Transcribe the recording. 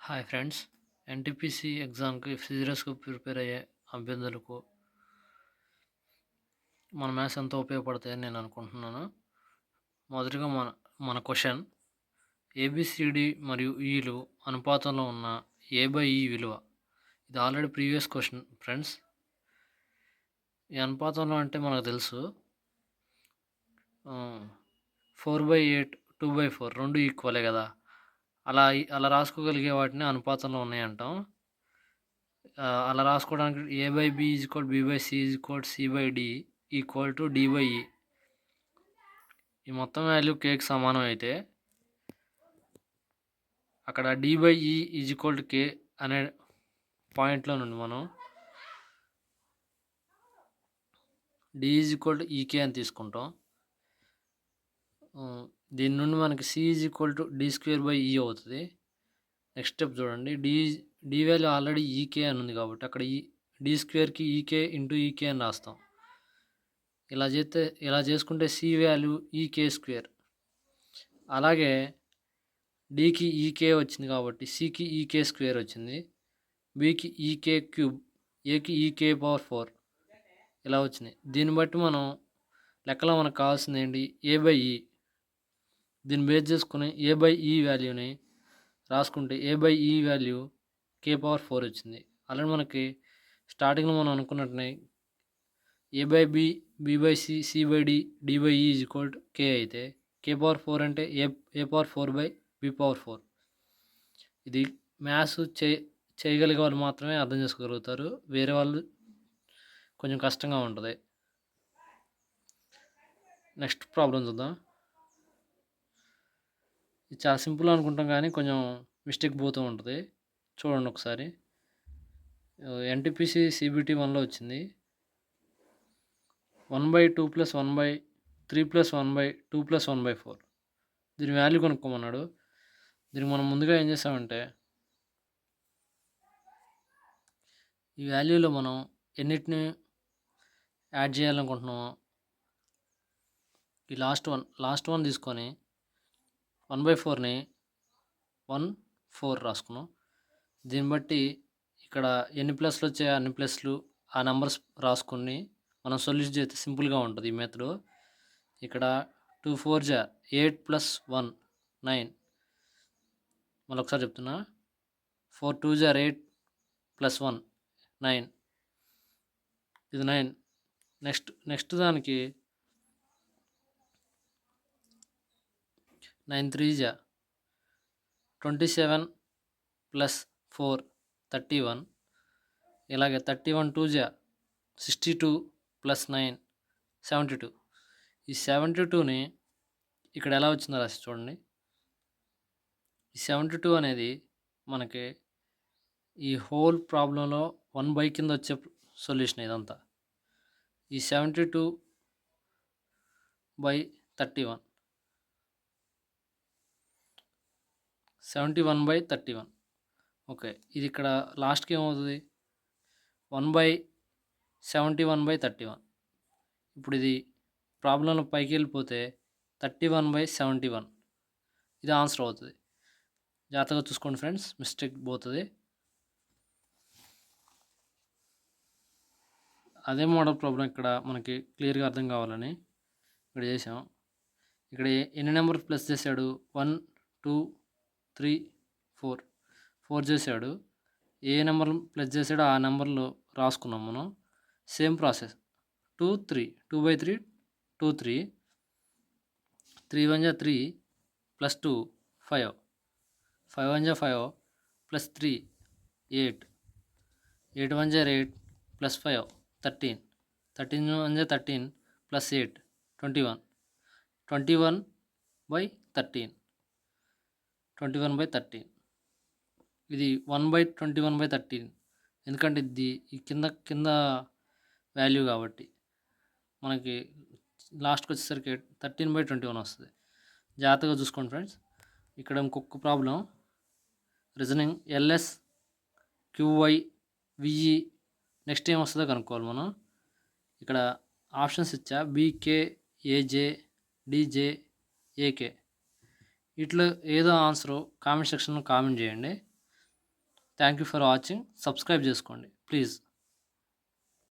Hi friends. NTPC ఎగ్జామ్కి సీరియస్గా prepare అయ్యే అభ్యర్థులకు మన మ్యాథ్స్ ఎంతో ఉపయోగపడతాయని నేను అనుకుంటున్నాను. మొదటిగా మన క్వశ్చన్, ఏబిసిడి మరియు ఈలు అనుపాతంలో ఉన్న ఏ/ఈ విలువ. ఇది ఆల్రెడీ ప్రీవియస్ క్వశ్చన్ ఫ్రెండ్స్. ఈ అనుపాతంలో అంటే మనకు తెలుసు 4/8 2/4 రెండు ఈక్వలే కదా. అలా రాసుకోగలిగే వాటిని అనుపాతంలో ఉన్నాయంటాం. అలా రాసుకోవడానికి a/b = b/c = c/d = d/e. ఈ మొత్తం వాల్యూ కేకి సమానం అయితే అక్కడ d/e = k అనే పాయింట్లో నుండి మనం d = ek అని తీసుకుంటాం. దీని నుండి మనకి c = d² e అవుతుంది. నెక్స్ట్ స్టెప్ చూడండి, d వాల్యూ ఆల్రెడీ ఈకే అని ఉంది కాబట్టి అక్కడ d²కి ఈకే ఇంటూ ఈకే అని రాస్తాం. ఇలా చేసుకుంటే c వాల్యూ ek². అలాగే dకి ఈకే వచ్చింది కాబట్టి cకి ek² వచ్చింది, bకి ek³ ఏకి ek⁴ ఇలా వచ్చినాయి. దీన్ని బట్టి మనం లెక్కలో మనకు కావాల్సింది ఏంటి, a/e. దీన్ని బేస్ చేసుకుని a/e వాల్యూని రాసుకుంటే a/e వాల్యూ k⁴ వచ్చింది. అలాగే మనకి స్టార్టింగ్లో మనం అనుకున్నట్టునే a/b b/c c/d d/e = k అయితే k⁴ అంటే a⁴/b⁴. ఇది మ్యాథ్స్ చేయగలిగే వాళ్ళు మాత్రమే అర్థం చేసుకోగలుగుతారు, వేరే వాళ్ళు కొంచెం కష్టంగా ఉంటుంది. నెక్స్ట్ ప్రాబ్లం చూద్దాం. ఇది చాలా సింపుల్ అనుకుంటాం కానీ కొంచెం మిస్టేక్ పోతూ ఉంటుంది. చూడండి ఒకసారి. ఎన్టీపీసీ CBT 1లో వచ్చింది 1/2 + 1/3 + 1/2 + 1/4. దీని వాల్యూ కనుక్కోమన్నాడు. దీనికి మనం ముందుగా ఏం చేసామంటే ఈ వాల్యూలో మనం ఎన్నిటిని యాడ్ చేయాలనుకుంటున్నామో ఈ లాస్ట్ వన్ తీసుకొని 1/4ని 1/4 రాసుకున్నాం. దీన్ని బట్టి ఇక్కడ ఎన్ని ప్లస్లు వచ్చాయో అన్ని ప్లస్లు ఆ నెంబర్స్ రాసుకొని మనం సొల్యూషన్ చేస్తే సింపుల్గా ఉంటుంది ఈ మెథడ్. ఇక్కడ 2 4 8 + 1 9. మళ్ళీ ఒకసారి చెప్తున్నా, 4 2 8 + 1 9. ఇది 9. నెక్స్ట్ దానికి 9 3 27 + 4 31. ఇలాగే 31 2 62 + 9 72. ఈ 72ని ఇక్కడ ఎలా వచ్చిందో రాసి చూడండి. ఈ 72 అనేది మనకి ఈ హోల్ ప్రాబ్లంలో 1/, కింద వచ్చే సొల్యూషన్ ఇదంతా. ఈ 72/31 71/31. ఓకే, ఇది ఇక్కడ లాస్ట్కి ఏమవుతుంది, 1/71/31. ఇప్పుడు ఇది ప్రాబ్లంలో పైకి వెళ్ళిపోతే 31/71. ఇది ఆన్సర్ అవుతుంది. జాగ్రత్తగా చూసుకోండి ఫ్రెండ్స్, మిస్టేక్ పోతుంది. అదే మోడల్ ప్రాబ్లం ఇక్కడ మనకి క్లియర్గా అర్థం కావాలని ఇక్కడ చేసాం. ఇక్కడ ఎన్ని నెంబర్ ప్లస్ చేశాడు, 1 2 3 4 చేశాడు. ఏ నెంబర్ ప్లస్ చేశాడో ఆ నెంబర్లో రాసుకున్నాం మనం. Same process 2 3 2/3 2 3 3 1 3 + 2 5 5 1 5 + 3 8 8 1 8 + 5 13 13 1 13 + 8 21 21/13 21/13. ఇది 1/21/13 ఎందుకంటే ఇది ఈ కింద వాల్యూ కాబట్టి మనకి లాస్ట్కి వచ్చేసరికి 13/21 వస్తుంది. జాగ్రత్తగా చూసుకోండి ఫ్రెండ్స్. ఇక్కడ ఇంకొక problem, reasoning LS QY VE next ఏం వస్తుందో కనుక్కోవాలి మనం. ఇక్కడ ఆప్షన్స్ ఇచ్చా, BK AJ DJ AK. ఇట్లా ఏదో ఆన్సరు కామెంట్ సెక్షన్లో కామెంట్ చేయండి. Thank you for watching. Subscribe చేసుకోండి ప్లీజ్.